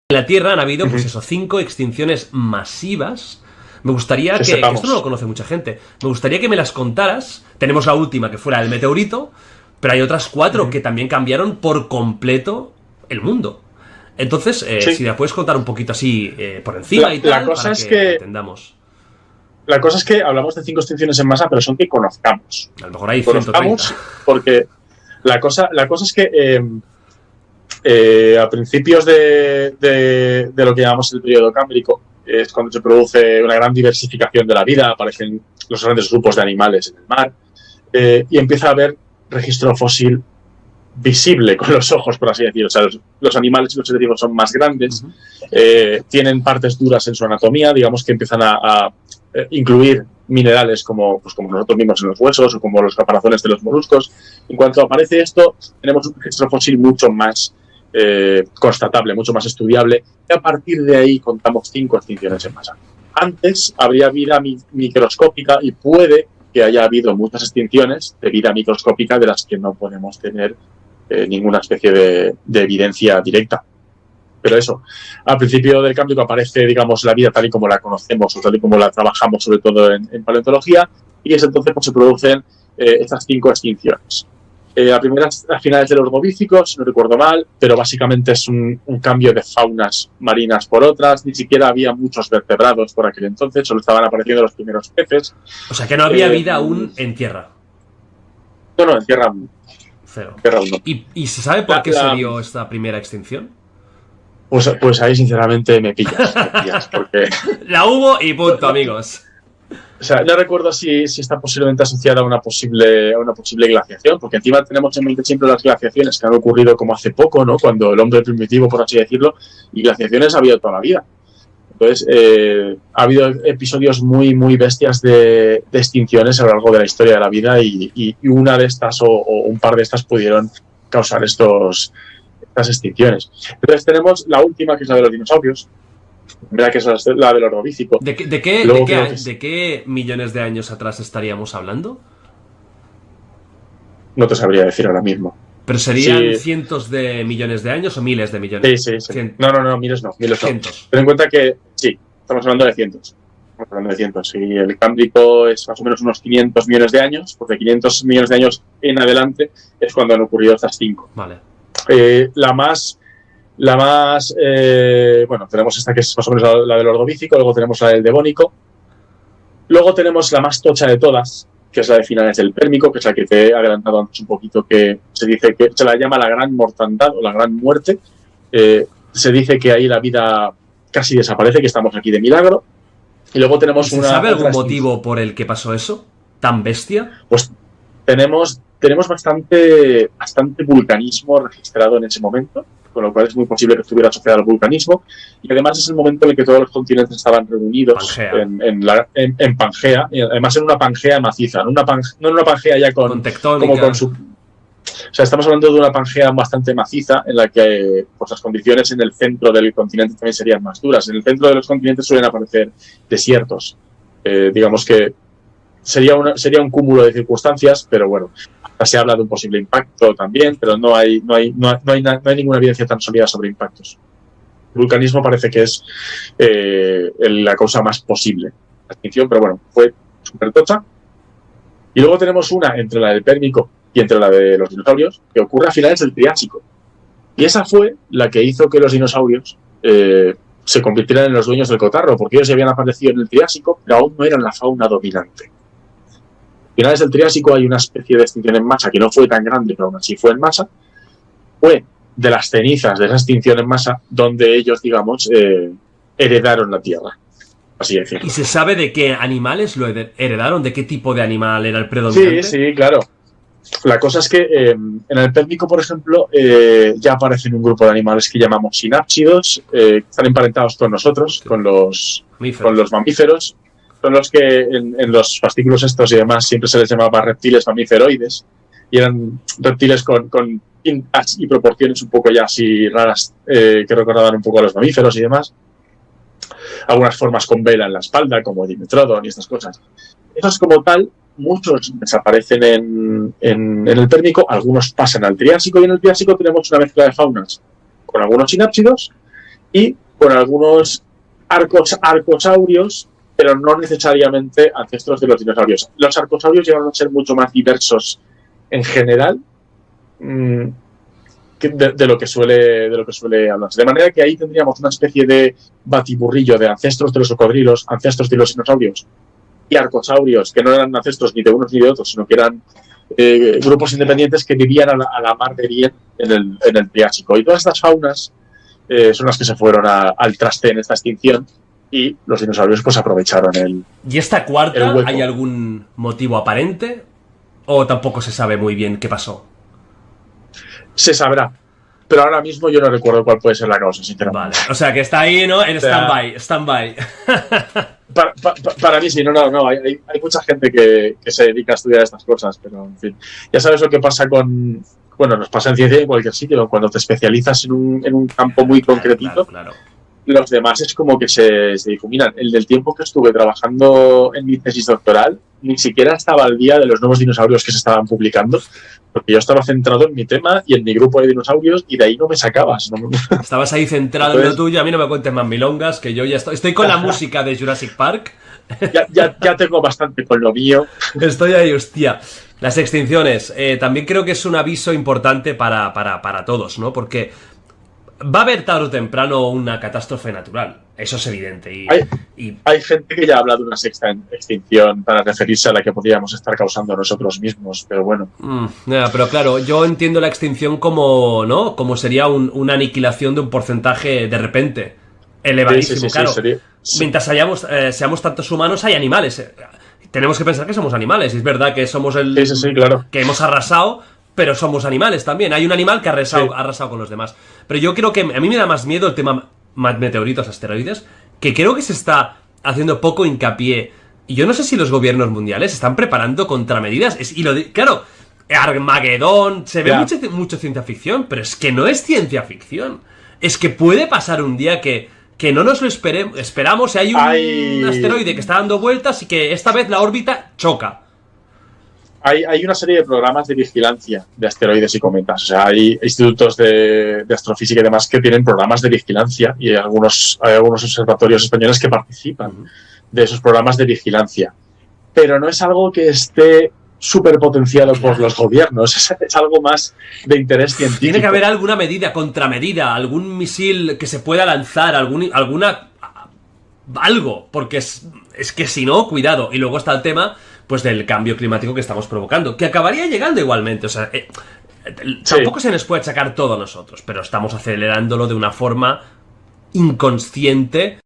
En la Tierra han habido, pues eso, 5 extinciones masivas. Me gustaría que esto no lo conoce mucha gente, me gustaría que me las contaras. Tenemos la última, que fuera el meteorito, pero hay otras 4 que también cambiaron por completo el mundo. Entonces, si la puedes contar un poquito así por encima y tal, la cosa para es que entendamos. La cosa es que hablamos de 5 extinciones en masa, pero son que conozcamos. A lo mejor hay 130. Porque la cosa es que a principios de lo que llamamos el periodo cámbrico, es cuando se produce una gran diversificación de la vida, aparecen los grandes grupos de animales en el mar, y empieza a haber registro fósil visible con los ojos, por así decirlo. O sea, los animales y los seres vivos son más grandes, tienen partes duras en su anatomía, digamos que empiezan a incluir minerales como nosotros mismos en los huesos o como los caparazones de los moluscos. En cuanto aparece esto, tenemos un registro fósil mucho más constatable, mucho más estudiable, y a partir de ahí contamos 5 extinciones en masa. Antes habría vida microscópica y puede que haya habido muchas extinciones de vida microscópica de las que no podemos tener ninguna especie de evidencia directa. Pero eso, al principio del Cámbrico aparece, digamos, la vida tal y como la conocemos o tal y como la trabajamos, sobre todo en paleontología, y es entonces pues se producen estas 5 extinciones. La primera a finales del Ordovícico, si no recuerdo mal, pero básicamente es un cambio de faunas marinas por otras. Ni siquiera había muchos vertebrados por aquel entonces, solo estaban apareciendo los primeros peces. O sea que no había vida aún en tierra. No, en tierra cero. En tierra no. ¿Y se sabe por qué se dio esta primera extinción? Pues ahí sinceramente me pillas porque... La hubo y punto, amigos. O sea, no recuerdo si está posiblemente asociada a una posible glaciación, porque encima tenemos en mente siempre las glaciaciones que han ocurrido como hace poco, ¿no? Cuando el hombre primitivo, por así decirlo, y glaciaciones ha habido toda la vida. Entonces, ha habido episodios muy, muy bestias de extinciones a lo largo de la historia de la vida y una de estas o un par de estas pudieron causar estas extinciones. Entonces tenemos la última, que es la de los dinosaurios. Mira que es la del Ordovícico. ¿De qué millones de años atrás estaríamos hablando? No te sabría decir ahora mismo. ¿Pero serían cientos de millones de años o miles de millones? Sí. No, miles no. Cientos. Ten en cuenta que sí, estamos hablando de cientos. Y el Cámbrico es más o menos unos 500 millones de años, porque 500 millones de años en adelante es cuando han ocurrido estas 5. Vale. Bueno, tenemos esta que es más o menos la del Ordovícico, luego tenemos la del Devónico, luego tenemos la más tocha de todas, que es la de finales del Pérmico, que es la que te he adelantado antes un poquito, que se dice que se la llama la gran mortandad o la gran muerte. Se dice que ahí la vida casi desaparece, que estamos aquí de milagro. Y luego tenemos ¿Se sabe algún motivo por el que pasó eso? ¿Tan bestia? Pues tenemos bastante vulcanismo registrado en ese momento, con lo cual es muy posible que estuviera asociado al vulcanismo, y además es el momento en el que todos los continentes estaban reunidos en Pangea, y además en una Pangea maciza, no en una Pangea ya con tectónica. Como con su... O sea, estamos hablando de una Pangea bastante maciza en la que pues, las condiciones en el centro del continente también serían más duras. En el centro de los continentes suelen aparecer desiertos. Digamos que sería un cúmulo de circunstancias, pero bueno, se habla de un posible impacto también, pero no hay ninguna evidencia tan sólida sobre impactos. El vulcanismo parece que es la causa más posible de la extinción, pero bueno, fue súper tocha. Y luego tenemos una entre la del Pérmico y entre la de los dinosaurios, que ocurre a finales del Triásico. Y esa fue la que hizo que los dinosaurios se convirtieran en los dueños del cotarro, porque ellos ya habían aparecido en el Triásico, pero aún no eran la fauna dominante. A finales del Triásico hay una especie de extinción en masa que no fue tan grande, pero aún así fue en masa. Fue de las cenizas de esa extinción en masa donde ellos, digamos, heredaron la Tierra. Así decirlo. ¿Y se sabe de qué animales lo heredaron? ¿De qué tipo de animal era el predominante? Sí, claro. La cosa es que en el Pérmico, por ejemplo, ya aparecen un grupo de animales que llamamos sinápsidos, que están emparentados con nosotros, sí, con los mamíferos. Son los que en los fascículos estos y demás siempre se les llamaba reptiles mamíferoides, y eran reptiles con pintas y proporciones un poco ya así raras, que recordaban un poco a los mamíferos y demás. Algunas formas con vela en la espalda, como Dimetrodon y estas cosas. Esos como tal, muchos desaparecen en el Pérmico, algunos pasan al Triásico, y en el Triásico tenemos una mezcla de faunas con algunos sinápsidos y con algunos arcosaurios, pero no necesariamente ancestros de los dinosaurios. Los arcosaurios llegaron a ser mucho más diversos en general de lo que suele hablarse. De manera que ahí tendríamos una especie de batiburrillo de ancestros de los cocodrilos, ancestros de los dinosaurios y arcosaurios, que no eran ancestros ni de unos ni de otros, sino que eran grupos independientes que vivían a la mar de bien en el Triásico. Y todas estas faunas son las que se fueron al traste en esta extinción, y los dinosaurios pues aprovecharon el ¿Y esta cuarta, hueco. hay algún motivo aparente? ¿O tampoco se sabe muy bien qué pasó? Se sabrá, pero ahora mismo yo no recuerdo cuál puede ser la causa, sinceramente. Vale, o sea que está ahí, ¿no? En stand-by. Para mí sí, hay mucha gente que se dedica a estudiar estas cosas, pero en fin, ya sabes lo que pasa nos pasa en ciencia en cualquier sitio, cuando te especializas en un campo muy concretito, claro. Los demás es como que se difuminan. El del tiempo que estuve trabajando en mi tesis doctoral, ni siquiera estaba al día de los nuevos dinosaurios que se estaban publicando, porque yo estaba centrado en mi tema y en mi grupo de dinosaurios, y de ahí no me sacabas. Estabas ahí centrado en lo tuyo, a mí no me cuentes más milongas, que yo ya estoy con la música de Jurassic Park. Ya tengo bastante con lo mío. Estoy ahí, hostia. Las extinciones, también creo que es un aviso importante para todos, ¿no? Porque va a haber tarde o temprano una catástrofe natural, eso es evidente. Hay gente que ya habla de una sexta extinción para referirse a la que podríamos estar causando nosotros mismos, pero bueno. Pero claro, yo entiendo la extinción como, ¿no? Como sería una aniquilación de un porcentaje de repente elevadísimo, sí, claro. Sí. Mientras seamos tantos humanos, hay animales. Tenemos que pensar que somos animales, y es verdad que somos claro. que hemos arrasado, pero somos animales también. Hay un animal que ha arrasado con los demás. Pero yo creo que a mí me da más miedo el tema meteoritos, asteroides, que creo que se está haciendo poco hincapié. Y yo no sé si los gobiernos mundiales están preparando contramedidas. Claro, Armagedón, se ve mucho ciencia ficción, pero es que no es ciencia ficción. Es que puede pasar un día que no nos lo esperamos, y hay un asteroide que está dando vueltas y que esta vez la órbita choca. Hay una serie de programas de vigilancia de asteroides y cometas. O sea, hay institutos de astrofísica y demás que tienen programas de vigilancia, y hay algunos observatorios españoles que participan de esos programas de vigilancia. Pero no es algo que esté súper potenciado por los gobiernos, es algo más de interés científico. Tiene que haber alguna medida, contramedida, algún misil que se pueda lanzar, algo, porque es que si no, cuidado. Y luego está el tema pues del cambio climático que estamos provocando, que acabaría llegando igualmente. O sea, tampoco se nos puede achacar todo a nosotros, pero estamos acelerándolo de una forma inconsciente